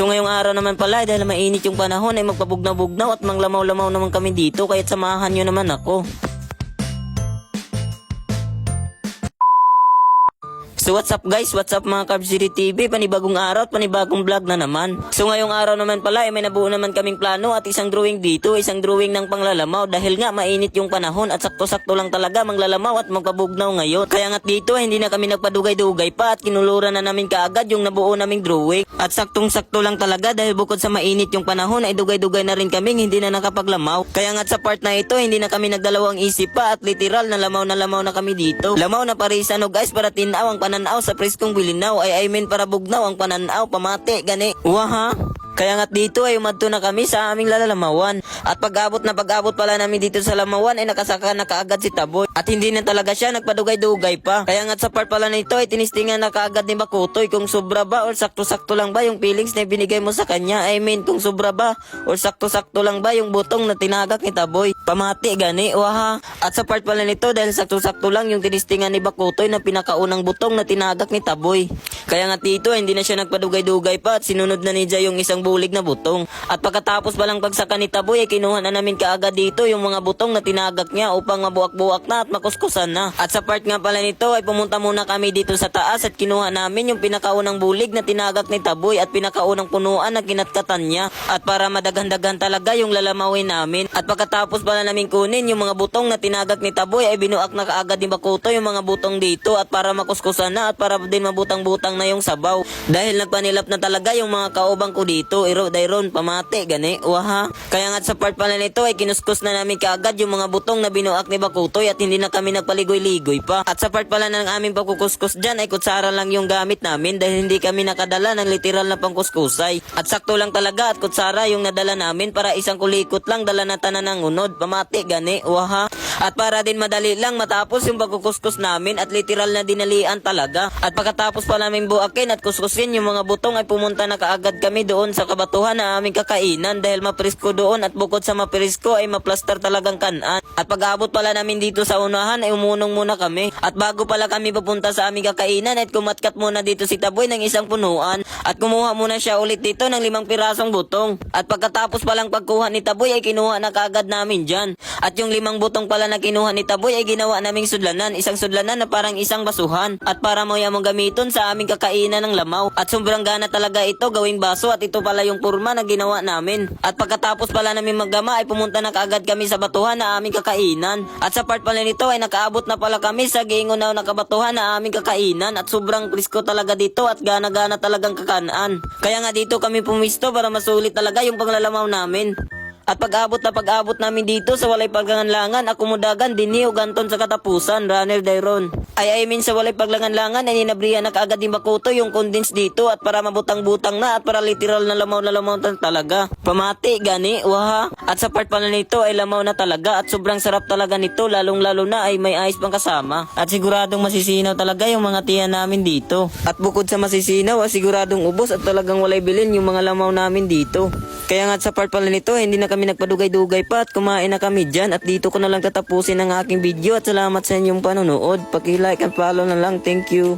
So ngayong araw naman pala dahil mainit yung panahon ay magpabugnaw-bugnaw at manglamaw-lamaw naman kami dito kaya't samahan nyo naman ako. So what's up guys, what's up mga Carb City TV, panibagong araw at panibagong vlog na naman. So ngayong araw naman pala ay may nabuo naman kaming plano at isang drawing dito, isang drawing ng panglalamaw dahil nga mainit yung panahon at sakto-sakto lang talaga manglalamaw at magpabugnaw ngayon. Kaya nga dito hindi na kami nagpadugay-dugay pa at kinuluran na namin kaagad yung nabuo naming drawing. At saktong-sakto lang talaga dahil bukod sa mainit yung panahon ay dugay-dugay na rin kaming hindi na nakapaglamaw. Kaya nga sa part na ito hindi na kami nagdalawang isip pa at literal na lamaw na kami dito. Lamaw na parisa no guys para tinaw ang pananaw sa preskong bilinaw ay I mean para bugnaw ang pananaw pamati gani. Waha. Kaya nga dito ay umadto na kami sa aming lalamawan. At pag-abot pala namin dito sa lamawan ay nakasaka na kaagad si Taboy. At hindi na talaga siya nagpadugay-dugay pa. Kaya nga sa part pala nito ay tinistingan na kaagad ni Bakutoy kung sobra ba or sakto-sakto lang ba yung feelings na binigay mo sa kanya. I mean kung sobra ba or sakto-sakto lang ba yung butong na tinagak ni Taboy. Pamati gani, waha. At sa part pala nito dahil sakto-sakto lang yung tinistingan ni Bakutoy na pinakaunang butong na tinagak ni Taboy. Kaya nga dito hindi na siya nagpadugay-dugay pa at sinunod na ni Jay yung isang bulig na butong. At pagkatapos palang pagsaka ni Taboy ay kinuha na namin kaagad dito yung mga butong na tinagak niya upang mabuak-buak na at makuskusan na. At sa part nga pala nito ay pumunta muna kami dito sa taas at kinuha namin yung pinakaunang bulig na tinagak ni Taboy at pinakaunang punuan na kinatkatan niya. At para madaghan-daghan talaga yung lalamawin namin. At pagkatapos pala namin kunin yung mga butong na tinagak ni Taboy ay binuak na kaagad ni Bakuto yung mga butong dito at para makuskusan na at para din mabutang-butang na yung sabaw. Dahil nagpanilap na talaga yung mga kaubang ko dito, iro dayron pamati gani, waha. Kaya nga sa part pala nito ay kinuskus na namin kaagad yung mga butong na binuak ni Bakutoy at hindi na kami nagpaligoy-ligoy pa. At sa part pala ng aming pagkukuskus dyan ay kutsara lang yung gamit namin dahil hindi kami nakadala ng literal na pangkuskusay. At sakto lang talaga at kutsara yung nadala namin para isang kulikot lang dala na tanan ng unod, pamati gani, waha. At para din madali lang matapos yung pagkukuskus namin at literal na dinalian talaga. At pagkatapos pa namin buakin at kuskusin yung mga butong ay pumunta na kaagad kami doon sa kabatuhan na aming kakainan dahil mapresko doon at bukod sa mapresko ay maplaster talagang kanan. At pag-abot pala namin dito sa unahan ay umunong muna kami. At bago pala kami papunta sa aming kakainan ay kumatkat muna dito si Taboy ng isang punuan at kumuha muna siya ulit dito ng 5 pirasong butong. At pagkatapos palang pagkuha ni Taboy ay kinuha na kaagad namin dyan. At yung 5 butong pala na kinuha ni Taboy ay ginawa naming sudlanan, isang sudlanan na parang isang basuhan at para mo yamong gamiton sa aming kakainan ng lamaw. At sobrang gana talaga ito gawing baso at ito pala yung purma na ginawa namin. At pagkatapos pala namin maggama ay pumunta na kaagad kami sa batuhan na aming kakainan. At sa part pala nito ay nakaabot na pala kami sa giingunaw na kabatuhan na aming kakainan at sobrang presko talaga dito at gana-gana talagang kakanaan. Kaya nga dito kami pumisto para masulit talaga yung panglalamaw namin. At pag-abot namin dito sa walay paglangan-langan, akomodagan, diniho, ganton sa katapusan, runner dayron. I mean sa walay paglangan-langan ay ninabrihan na kaagad ni Bakuto yung condense dito at para mabutang-butang na at para literal na lamaw talaga. Pamati, gani, waha. At sa part pala nito ay lamaw na talaga at sobrang sarap talaga nito lalong-lalo na ay may ice pang kasama. At siguradong masisinaw talaga yung mga tiyan namin dito. At bukod sa masisinaw ay siguradong ubos at talagang walay bilin yung mga lamaw namin dito. Kaya nga sa part pala nito hindi na kami nagpadugay-dugay pa at kumain na kami dyan at dito ko na lang tatapusin ang aking video at salamat sa inyong panonood. Paki-like at follow na lang. Thank you.